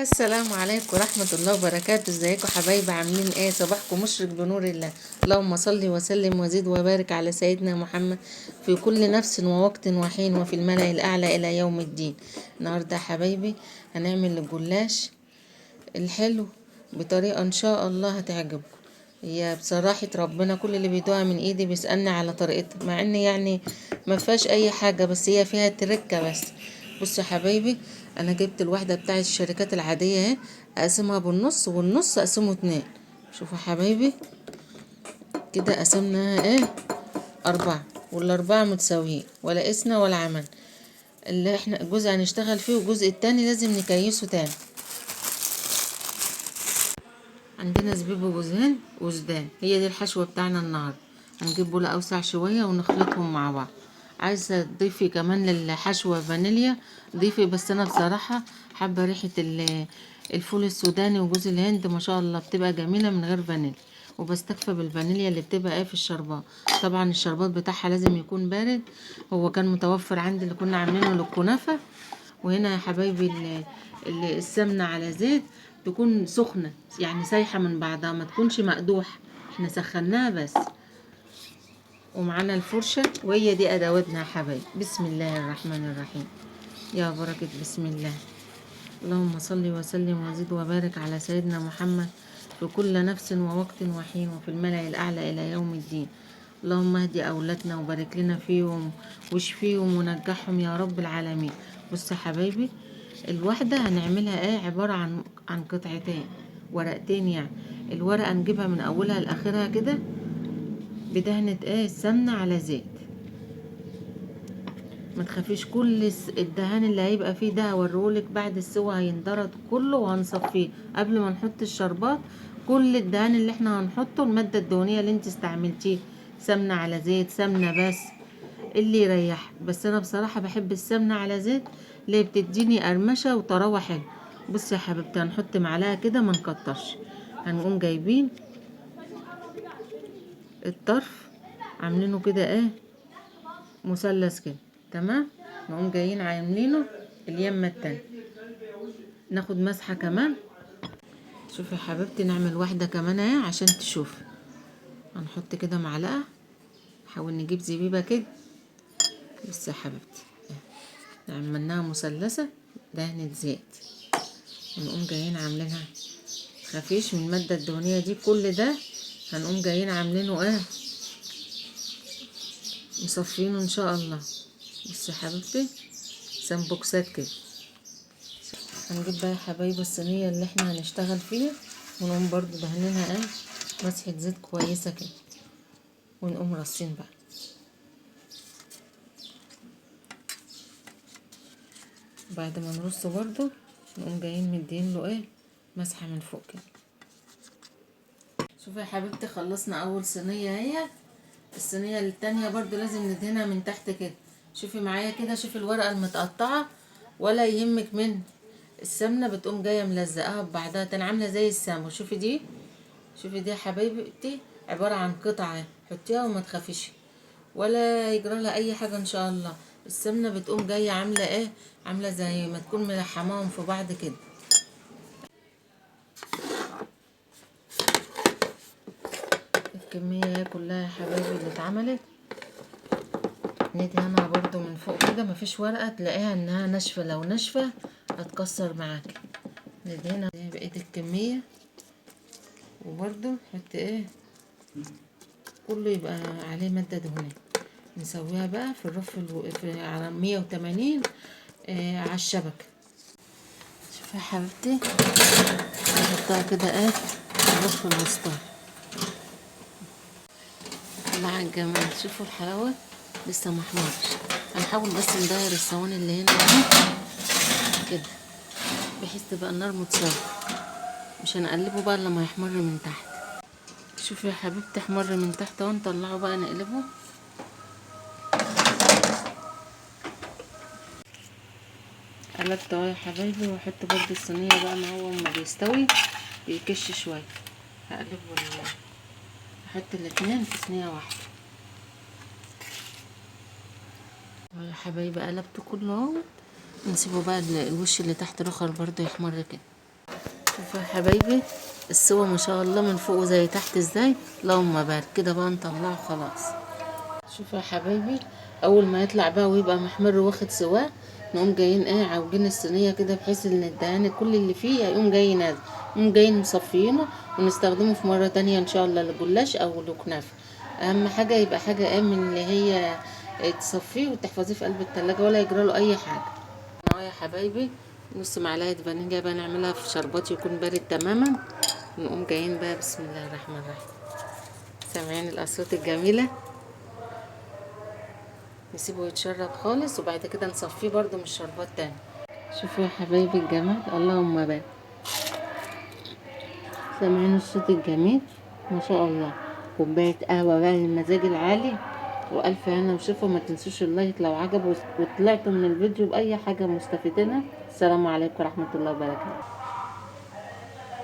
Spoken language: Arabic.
السلام عليكم ورحمة الله وبركاته. ازيكم حبايبي؟ عاملين ايه؟ صباحكم مشرق بنور الله. اللهم صل وسلم وزد وبارك على سيدنا محمد في كل نفس ووقت وحين وفي الملأ الأعلى إلى يوم الدين. النهاردة يا حبايبي هنعمل الجلاش الحلو بطريقة ان شاء الله هتعجبكم. هي بصراحة ربنا كل اللي بيدوها من ايدي بيسألني على طريقتها، مع ان يعني ما فيهاش اي حاجة، بس هي فيها تركة بس. بصوا يا حبايبي، انا جبت الواحدة بتاعت الشركات العادية اهي، اقسمها بالنص والنص اقسمه 2. شوفوا يا حبايبي كده قسمناها ايه 4، والاربعة متساويين ولا قسنا ولا عمل. اللي احنا جزء هنشتغل فيه والجزء التاني لازم نكيسه تاني. عندنا زبيب وجوزهان وسودان، هي دي الحشوة بتاعنا النهاردة. هنجيب بولة اوسع شوية ونخلطهم مع بعض. عايزة تضيفي كمان للحشوة فانيليا ضيفي، بس انا بصراحة حابة ريحة الفول السوداني وجوز الهند ما شاء الله بتبقى جميلة من غير فانيليا، وبستكفى بالفانيليا اللي بتبقى ايه في الشربات. طبعا الشربات بتاعها لازم يكون بارد، هو كان متوفر عندي اللي كنا عاملينه للكنافة. وهنا يا حبايبي السمنة على زيت تكون سخنة، يعني سايحة من بعضها، ما تكونش مقدوح، احنا سخناها بس. ومعانا الفرشة، وهي دي ادواتنا يا حبايبي. بسم الله الرحمن الرحيم، يا بركة بسم الله. اللهم صل وسلم وزد وبارك على سيدنا محمد في كل نفس ووقت وحين وفي الملأ الأعلى إلى يوم الدين. اللهم اهدي أولادنا وبارك لنا فيهم واشفيهم ونجحهم يا رب العالمين. بص يا حبايبي، الواحدة هنعملها ايه عبارة عن قطعتين، ورقتين يعني. الورقة نجيبها من أولها لآخرها كده بدهنة ايه السمنة على زيت. ما تخافيش، كل الدهان اللي هيبقى فيه ده هوريهولك بعد السوا، هيندرد كله وهنصفيه قبل ما نحط الشربات. كل الدهان اللي احنا هنحطه المادة الدهنية اللي انت استعملتيه، سمنة على زيت، سمنة بس، اللي يريح. بس انا بصراحة بحب السمنة على زيت اللي بتديني قرمشة وطراوة حلو. بصي يا حبيبتي، هنحط معلقة كده ما نكترش. هنقوم جايبين الطرف عاملينه كده ايه مثلث كده، تمام. نقوم جايين عاملينه اليمة التانية، ناخد مسحة كمان. شوفي يا حبيبتي، نعمل واحدة كمان اهي عشان تشوفي. هنحط كده معلقة، نحاول نجيب زبيبة كده. بس يا حبيبتي عملناها مثلثة دهنة زيت، ونقوم جايين عاملينها خفيش من المادة الدهنية دي. كل ده هنقوم جايين عاملينه ايه مصفينه ان شاء الله. بس يا حبيبتي سمبوكسات كده. هنجيب بقى يا حبايبي الصينية اللي احنا هنشتغل فيها، ونقوم برضو دهنينها ايه مسحة زيت كويسة كده، ونقوم رصين بقى. بعد ما نرصه برضو نقوم جايين مدين له ايه مسحة من فوق كده. شوفي يا حبيبتي، خلصنا اول صينية اهي. الصينية التانية برضو لازم ندهنها من تحت كده. شوفي معايا كده، شوفي الورقة المتقطعة ولا يهمك من السمنة، بتقوم جاية ملزقاها ببعضها تاني عاملة زي السامو. شوفي دي، شوفي دي يا حبايبتي عبارة عن قطعة، حطيها وما تخافيش ولا يجرى لها اي حاجة ان شاء الله. السمنة بتقوم جاية عاملة ايه، عاملة زي ما تكون ملحماهم في بعض كده. الكمية كلها يا حبايبي اللي اتعملت ندهنها برضو من فوق كده. مفيش ورقة تلاقيها انها ناشفة، لو ناشفة هتكسر معاكي. ندهنها بقية الكمية، وبرضو نحط ايه كله يبقى عليه مادة دهنية. نسويها بقى في الرف في على 180 على الشبكة. شوفي يا حبيبتي، نحطها كده ايه في الرف الوسطى. مع الجمال، شوفوا الحلاوة لسه محمرش. هنحاول بس نداير الصواني اللي هنا كده بحيث تبقى النار متساوية، مش هنقلبه بقى لما يحمر من تحت. شوفي يا حبيبتي احمر من تحت اهو، نطلعه بقى نقلبه. قلبته اهو يا حبايبي، واحط برضو الصينية بقى ما هو ما بيستوي بيكش شوية. هقلبه احط الاتنين في صينية واحدة يا حبايبي. قلبته كله اهو، نسيبه بقى الوش اللي تحت الاخر برضو يحمر كده. شوفوا يا حبايبي السوا ما شاء الله من فوق زي تحت ازاي، اللهم بارك. كده بقى نطلعه خلاص. شوفوا يا حبايبي اول ما يطلع بقى ويبقى محمر واخد سواه، نقوم جايين ايه عوجين الصينيه كده بحيث ان الدهان كل اللي فيه هيقوم جاي نازل، نقوم جايين مصفيينه ونستخدمه في مره تانية ان شاء الله لجلاش او لكنافه. اهم حاجه يبقى حاجه امن اللي هي تصفيه وتحفظيه في قلب التلاجة ولا يجراله اي حاجه. اهو يا حبايبي نص معلقه فانيليا بقى نعملها في شربات يكون بارد تماما. نقوم جايين بقى بسم الله الرحمن الرحيم، سامعين الاصوات الجميله. نسيبه يتشرب خالص وبعد كده نصفيه برضو من الشربات تاني. شوفوا يا حبايبي الجمال، اللهم بارك. سامعين الصوت الجميل ما شاء الله. كوبايه قهوه بقى للمزاج العالي والف هنا وشوفوا. ما تنسوش اللايك لو عجب وطلعتوا من الفيديو باي حاجه مستفيدينها. السلام عليكم ورحمه الله وبركاته.